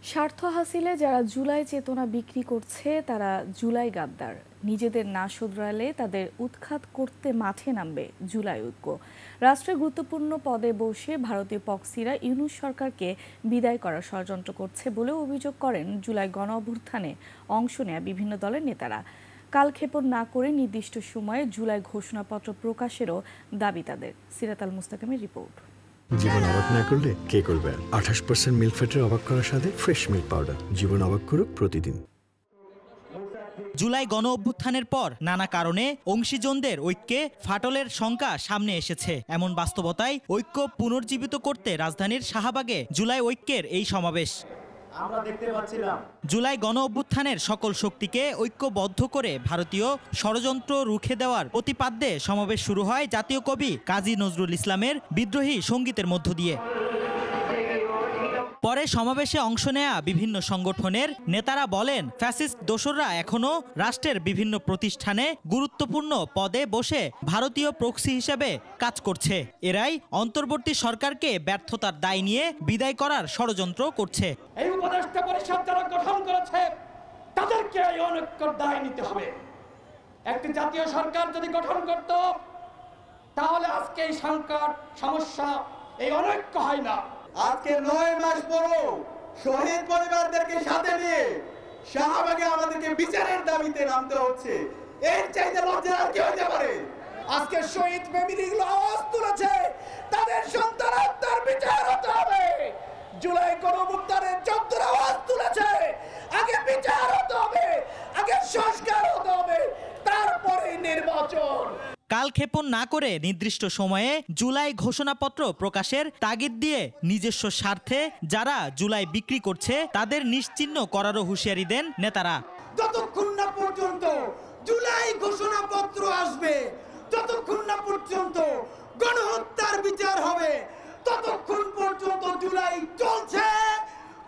স্বার্থ হাসিলে যারা জুলাই চেতনা বিক্রি করছে তারা জুলাই গাদ্দার। নিজেদের না শুধরালে তাদের উৎখাত করতে মাঠে নামবে জুলাই ঐক্য। রাষ্ট্রের গুরুত্বপূর্ণ পদে বসে ভারতীয় প্রক্সিরা ইউনূস সরকারকে বিদায় করার ষড়যন্ত্র করছে বলেও অভিযোগ করেন জুলাই গণ অভ্যুত্থানে অংশ নেয়া বিভিন্ন দলের নেতারা। কালক্ষেপণ না করে নির্দিষ্ট সময়ে জুলাই ঘোষণাপত্র প্রকাশেরও দাবি তাদের। সিরাত আল মুস্তাকিমের রিপোর্ট। জীবন অবাক না করলে কে করবে? 28% মিল্ক ফ্যাটের অবাক করার সাথে ফ্রেশ মিল্ক পাউডার। জীবন অবাক করুক প্রতিদিন। জুলাই গণ অভ্যুত্থানের পর নানা কারণে অংশীজনদের ঐক্যে ফাটলের শঙ্কা সামনে এসেছে। এমন বাস্তবতায় ঐক্য পুনর্জীবিত করতে রাজধানীর শাহবাগে জুলাই ঐক্যের এই সমাবেশ। আমরা দেখতে পাচ্ছিলাম জুলাই গণ অভ্যুত্থানের সকল শক্তিকে ঐক্যবদ্ধ করে ভারতীয় ষড়যন্ত্র রুখে দেওয়ার প্রতিপাদ্যে সমাবেশ শুরু হয় জাতীয় কবি কাজী নজরুল ইসলামের বিদ্রোহী সঙ্গীতের মধ্য দিয়ে। পরে সমাবেশে অংশ নেয়া বিভিন্ন সংগঠনের নেতারা বলেন, ফ্যাসিস্ট দোসররা এখনো রাষ্ট্রের বিভিন্ন প্রতিষ্ঠানে গুরুত্বপূর্ণ পদে বসে ভারতীয় প্রক্সি হিসেবে কাজ করছে। এরাই অন্তর্বর্তী সরকারকে ব্যর্থতার দায় নিয়ে বিদায় করার ষড়যন্ত্র করছে। এই উপদেষ্টা পরিষদ যারা গঠন করেছে তাদেরকে এই অনৈক্যের দায় নিতে হবে। একটি জাতীয় সরকার যদি গঠন করত তাহলে আজকে এই সংকট সমস্যা এই অনৈক্য হয় না। আজকে 9 মাস পরও শহীদ পরিবারদেরকে সাথে নিয়ে শাহবাগে আমাদেরকে বিচারের দাবিতে নামতে হচ্ছে। এর চাইতে লজ্জা আর কি হতে পারে? আজকে শহীদ ফ্যামিলিগুলো আওয়াজ তুলেছে, তাদের সন্তানাত্মার বিচার হতে হবে। জুলাই গণঅভ্যুত্থানের যোদ্ধারা আওয়াজ তুলেছে, আগে বিচার হতে হবে, আগে সংস্কার হতে হবে, তারপরে নির্বাচন। কালক্ষেপণ না করে নির্দিষ্ট সময়ে জুলাই ঘোষণাপত্র প্রকাশের তাগিদ দিয়ে নিজস্ব স্বার্থে যারা জুলাই বিক্রি করছে তাদের নিশ্চিহ্ন করারও হুঁশিয়ারি দেন নেতারা। যতক্ষণ না পর্যন্ত জুলাই ঘোষণাপত্র আসবে, যতক্ষণ না পর্যন্ত গণহত্যার বিচার হবে, ততক্ষণ পর্যন্ত জুলাই চলছে,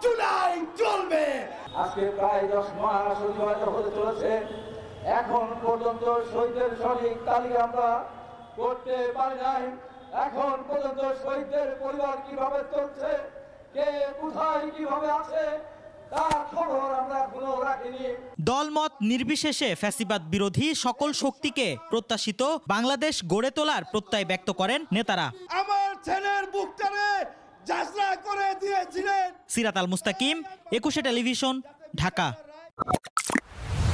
জুলাই চলবে। আজকে প্রায় 10 মাস অতিবাহিত হতে চলেছে। এখন পর্যন্ত শহীদের সঠিক তালিকা আমরা করতে পারি নাই। এখন পর্যন্ত শহীদদের পরিবার কিভাবে চলছে, কে কোথায় কিভাবে আছে তার খবর আমরা এখনো রাখিনি। দলমত নির্বিশেষে ফ্যাসিবাদ বিরোধী সকল শক্তিকে প্রত্যাশিত বাংলাদেশ গড়ে তোলার প্রত্যয় ব্যক্ত করেন নেতারা। আমার ছেলের বুকটারে যাত্রা করে দিয়েছিলেন। সিরাত আল মুস্তাকিম, 21 টেলিভিশন, ঢাকা।